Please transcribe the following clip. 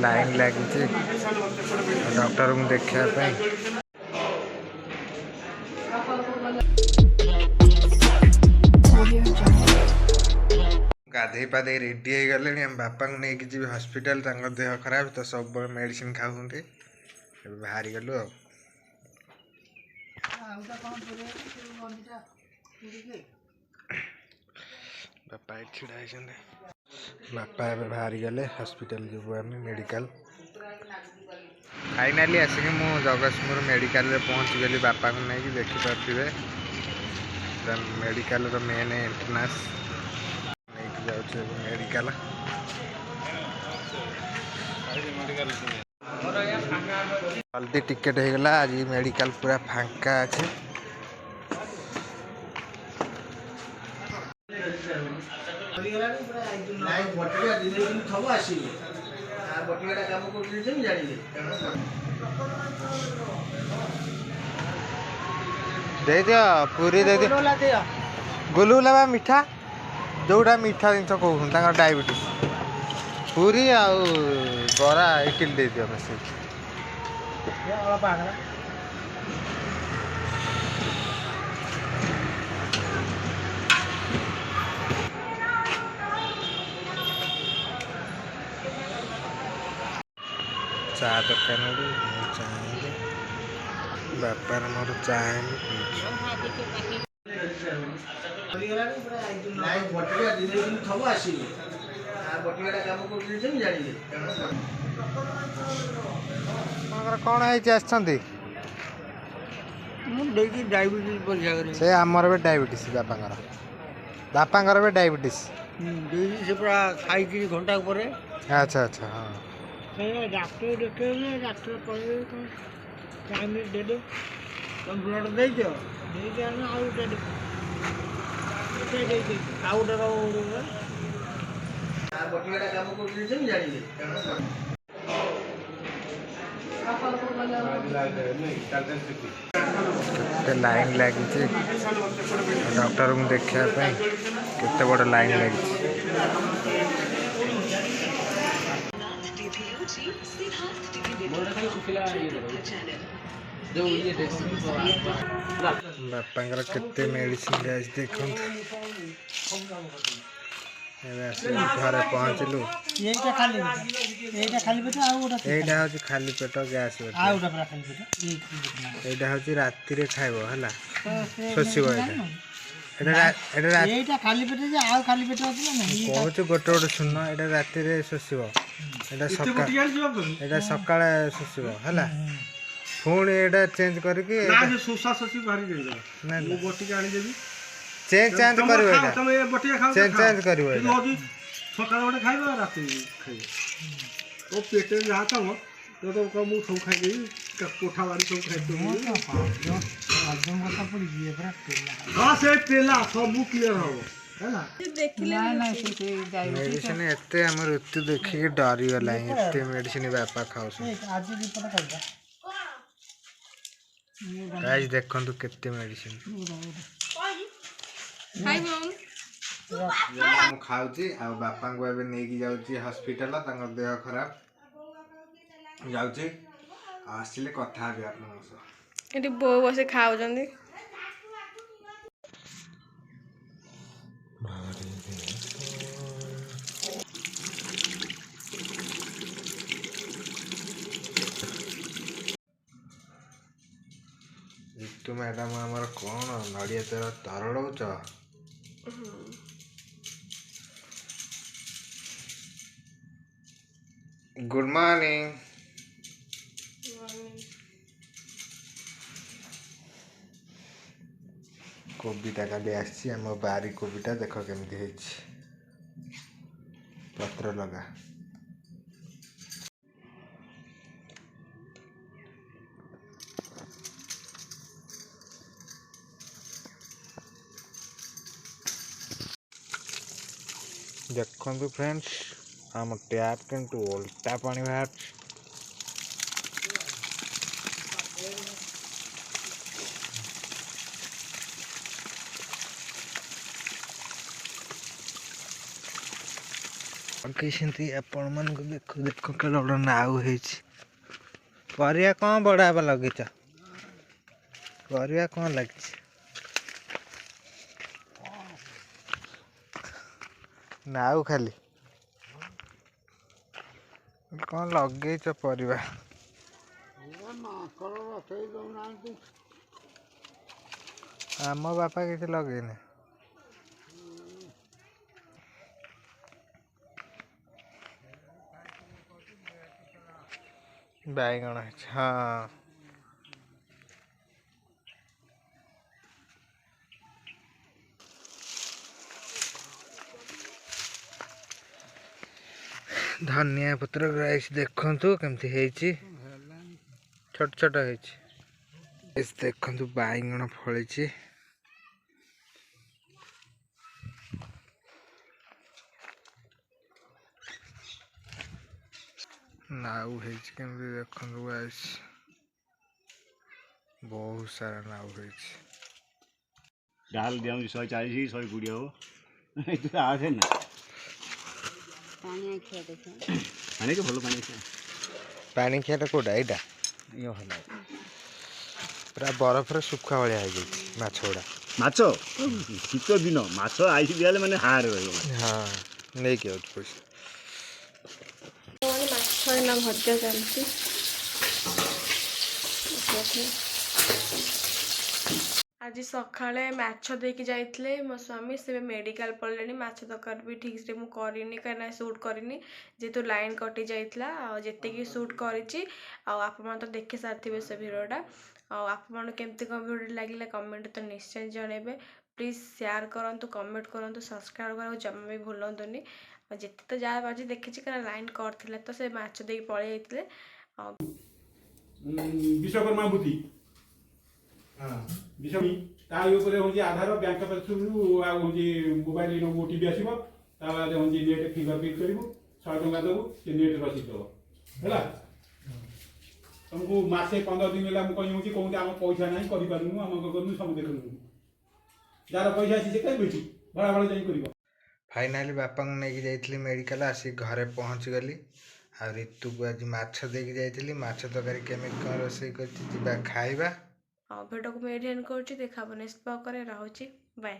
Line ଲାଗିଛି ଡକ୍ଟରଙ୍କୁ ଦେଖିବା ପାଇଁ। ଗାଧେଇ ପାଧେଇ ରେଡି ହେଇଗଲେଣି। ଆମ ବାପାଙ୍କୁ ନେଇକି ଯିବି ହସ୍ପିଟାଲ, ତାଙ୍କ ଦେହ ଖରାପ ତ ସବୁବେଳେ ମେଡିସିନ ଖାଉଛନ୍ତି। ଏବେ ବାହାରି ଗଲୁ ଆଉ। ବାପା ଏଠି ଛିଡ଼ା ହେଇଛନ୍ତି। ବାପା ଏବେ ବାହାରି ଗଲେ ହସ୍ପିଟାଲ ଯିବୁ ଆମେ ମେଡ଼ିକାଲ। ଫାଇନାଲି ଆସିକି ମୁଁ ଜଗତସିଂହପୁର ମେଡ଼ିକାଲରେ ପହଞ୍ଚିଗଲି ବାପାଙ୍କୁ ନେଇକି। ଦେଖିପାରୁଥିବେ ମେଡ଼ିକାଲର ମେନ୍ ଏଣ୍ଟ୍ରାନ୍ସ ନେଇକି ଯାଉଛି ଏବେ ମେଡ଼ିକାଲ। ଜଲ୍ଦି ଟିକେଟ୍ ହେଇଗଲା। ଆଜି ମେଡ଼ିକାଲ ପୁରା ଫାଙ୍କା ଅଛି। ଦେଇଦିଅ ପୁରୀ ଦେଇଦିଅ। ଗୁଲୁଗୁଲା ବା ମିଠା, ଯେଉଁଟା ମିଠା ଜିନିଷ କହୁଛନ୍ତି ତାଙ୍କର ଡାଇବେଟିସ୍। ପୁରୀ ଆଉ ବରା ଇଟିଲି ଦେଇଦିଅ ମିଶେଇକି। ଚା ଦୋକାନରୁ ମୁଁ ଚା ଆଣିଲି। ବାପାର ମୋର ଚା ଆଣିଲି ପିଇଛୁ। ଆପଣଙ୍କର କ'ଣ ହେଇଛି ଆସିଛନ୍ତି? ସେ ଆମର ବି ଡାଇବେଟିସ୍ ବାପାଙ୍କର ବି ଡାଇବେଟିସ୍। ସେ ପୁରା ଖାଇକି ଘଣ୍ଟା ପରେ। ଆଚ୍ଛା ଆଚ୍ଛା ହଁ। ଡାକ୍ତର ଦେଖେଇଲେ, ଡାକ୍ତର କହିଲେ ଟାଇମ୍ ଦେଲେ ତମେ ବ୍ଲଡ଼ ଦେଇଦିଅ। ଦେଇକି ଆମେ ଆଉ ଗୋଟେ ଆଉ କେତେ ଲାଇନ୍ ଲାଗିଛି ଡକ୍ଟରଙ୍କୁ ଦେଖିବା ପାଇଁ। କେତେ ବଡ଼ ଲାଇନ୍ ଲାଗିଛି। ବାପାଙ୍କର କେତେ ମେଡ଼ିସିନ ଦିଆଯାଇଛି ଦେଖନ୍ତୁ। ଏବେ ଆସିକି ଘରେ ପହଞ୍ଚିଲୁ। ଏଇଟା ଖାଲି ପେଟ ଆଉ ଗୋଟେ ଏଇଟା ହେଉଛି ଖାଲି ପେଟ ଗ୍ୟାସ୍। ଏଇଟା ହେଉଛି ରାତିରେ ଖାଇବ ହେଲା, ଶୋଷିବ। ଏଇଟା ଖାଲି ପେଟ ଯେ ଆଉ ଖାଲି ପେଟ ଅଛି ନା ନାହିଁ କହୁଛୁ ଗୋଟେ ଗୋଟେ ଶୂନ। ଏଇଟା ରାତିରେ ଶୋଷିବ, ଏଇଟା ସକାଳେ ଶୋଷିବ ହେଲା। ପୁଣି ଏଇଟା ଚେଞ୍ଜ କରିକି ଚେଞ୍ଜ କରିବ। ଚେଞ୍ଜ କରିବ ସକାଳେ ଗୋଟେ ଖାଇବ, ରାତିରେ ଖାଇବ। ଓ ପେଟରେ ଯାହା ଥବ ମୁଁ ସବୁ ଖାଇଦେବି। କୋଠା ବାଡ଼ି ସବୁ ଖାଇଦେବି। ହଁ ସେ ପେଲା ସବୁ କ୍ଲିୟର ହବ ହେଲା। ମେଡ଼ିସିନ ଏତେ ଆମ ଋତୁ ଦେଖିକି ଡରିଗଲାଣି। ଏତେ ମେଡ଼ିସିନ ବାପା ଖାଉଛନ୍ତି। ଗାଇସ୍ ଦେଖନ୍ତୁ କେତେ ମେଡ଼ିସିନ ମୁଁ ଖାଉଛି। ଆଉ ବାପାଙ୍କୁ ଏବେ ନେଇକି ଯାଉଛି ହସ୍ପିଟାଲ। ତାଙ୍କ ଦେହ ଖରାପ ଯାଉଛି। ଆସିଲେ କଥା ହେବି ଆପଣଙ୍କ ସହ। ଏଠି ବୋଉ ବସି ଖାଉଛନ୍ତି। ରିତୁ ମ୍ୟାଡ଼ାମ ଆମର କ'ଣ ନଡ଼ିଆ ତେଲ ତରଳଉଛ? Good morning. କୋବିଟା କାଲି ଆସିଛି, ଆମ ବାରି କୋବିଟା ଦେଖ କେମିତି ହେଇଛି, ପତ୍ର ଲଗା। ଦେଖନ୍ତୁ ଫ୍ରେଣ୍ଡସ୍, ଆମ ଟ୍ୟାପ୍ କିନ୍ତୁ ଓଲଟା ପାଣି ବାହାରୁଛି। ଲଗେଇଛନ୍ତି ଆପଣମାନଙ୍କୁ ଦେଖ ଦେଖ କେଡ଼େ ବଡ଼ ନାଉ ହେଇଛି। ପରିବା କ'ଣ ବଡ଼ ହେବା ଲଗେଇଛ? ପରିବା କ'ଣ ଲାଗିଛି? ନାଉ ଖାଲି କ'ଣ ଲଗେଇଛ ପରିବା? ଆମ ବାପା କିଛି ଲଗେଇନି। ବାଇଗଣ ହେଇଛି ହଁ। ଧନିଆ ପତ୍ର ଗାଇସ୍ ଦେଖନ୍ତୁ କେମିତି ହେଇଛି, ଛୋଟ ଛୋଟ ହେଇଛି। ଦେଖନ୍ତୁ ବାଇଗଣ ଫଳିଛି। ନାଉ ହେଇଛି କେମିତି ଦେଖନ୍ତୁ ଗାଇସ୍, ବହୁତ ସାରା ନାଉ ହେଇଛି। ଡାଲ ଦିଆଉଛି 140 120 ହବ। ଏତେ ଆସେ ନା ପାଣି ଭଲ ପାଣି ପାଣି ଖିଆଟା କୋଉଟା? ଏଇଟା ଇଏ ଭଲ ପୁରା ବରଫରେ ଶୁଖୁଆ ଭଳିଆ ହେଇଯାଇଛି ମାଛ ଗୁଡ଼ା। ମାଛ ଶୀତ ଦିନ ମାଛ ଆଇସି ଦିଆହେଲେ ମାନେ ହାରେ ରହିବ। ହଁ ନେଇକି ଆଉଛି ପଇସା। ମାଛ ଏଇନା ଭଜା ଚାଲିଛି। ଆଜି ସକାଳେ ମାଛ ଦେଇକି ଯାଇଥିଲେ ମୋ ସ୍ୱାମୀ, ସେ ମେଡ଼ିକାଲ ପଳେଇଲେଣି। ମାଛ ତରକାରୀ ବି ଠିକ୍ସେ ମୁଁ କରିନି, କାହିଁକିନା ସୁଟ୍ କରିନି ଯେହେତୁ ଲାଇନ୍ କଟି ଯାଇଥିଲା। ଆଉ ଯେତିକି ସୁଟ୍ କରିଛି, ଆଉ ଆପଣମାନେ ତ ଦେଖି ସାରିଥିବେ ସେ ଭିଡ଼ିଓଟା। ଆଉ ଆପଣମାନଙ୍କୁ କେମିତି କ'ଣ ଭିଡ଼ିଓ ଲାଗିଲା କମେଣ୍ଟ ତ ନିଶ୍ଚୟ ଜଣାଇବେ। ପ୍ଲିଜ୍ ସେୟାର କରନ୍ତୁ, କମେଣ୍ଟ କରନ୍ତୁ, ସବସ୍କ୍ରାଇବ୍ କରିବାକୁ ଜମା ବି ଭୁଲନ୍ତୁନି। ଆଉ ଯେତେ ତ ଯାହା ବାଜି ଦେଖିଛି, କାରଣ ଲାଇନ୍ କଟ୍ ଥିଲା ତ ସେ ମାଛ ଦେଇକି ପଳେଇ ଯାଇଥିଲେ। ଆଉ ବିଶ୍ୱକର୍ମା ବୁଦ୍ଧି ବିଶ୍ୱ ତା ଉପରେ ହେଉଛି ଆଧାର, ବ୍ୟାଙ୍କ ପାସବୁକ୍ ଆଉ ହେଉଛି ମୋବାଇଲ ଓଟିପି ଆସିବ। ତା ବାଦ ହେଉଛି ନେଟ୍ ଫିଙ୍ଗର ପ୍ରିଣ୍ଟ କରିବୁ, 100 ଟଙ୍କା ଦେବୁ, ସେ ନେଟ୍ ରସିଦ ଦେବ ହେଲା। ତୁମକୁ ମାସେ 15 ଦିନ ହେଲା ମୁଁ କହିହେଉଛି କହୁଛି ଆମ ପଇସା ନାହିଁ କରିପାରୁନୁ, ଆମ କରୁନୁ ସବୁ ଦେଖୁନୁ। ଯାହାର ପଇସା ଅଛି ସେ କାହିଁ ବେଶୀ ଭଡ଼ା ଭଡ଼ା ଯାଇ କରିବ। ଫାଇନାଲି ବାପାଙ୍କୁ ନେଇକି ଯାଇଥିଲି ମେଡ଼ିକାଲ, ଆସିକି ଘରେ ପହଞ୍ଚିଗଲି। ଆଉ ରିତୁକୁ ଆଜି ମାଛ ଦେଇକି ଯାଇଥିଲି। ମାଛ ତରକାରୀ କେମିତି କ'ଣ ରୋଷେଇ କରିଛି ଯିବା ଖାଇବା। ଭିଡ଼ିଓକୁ ମୁଁ ଏଇଠି ଏଣ୍ଡ କରୁଛି। ଦେଖା ହବ ନେକ୍ସଟ୍ ବ୍ଲଗରେ। ରହୁଛି, ବାଏ।